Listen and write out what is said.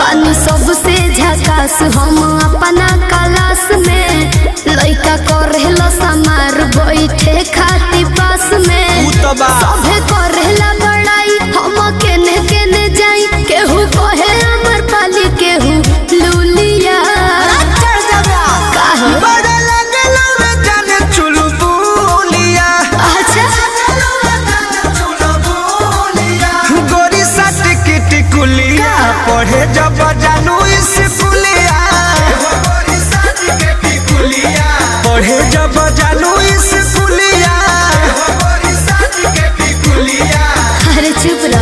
बानी सबसे झकास हम अपना क्लास में लइका करेला समार बैठे खाती पास में सभे करेला बड़ाई हम केने केने जाई केहू कहे अमर पाली केहू लूलिया पढ़े जब जानू स्कूलिया पढ़े जब जानू स्कूलिया अरे चुप रह।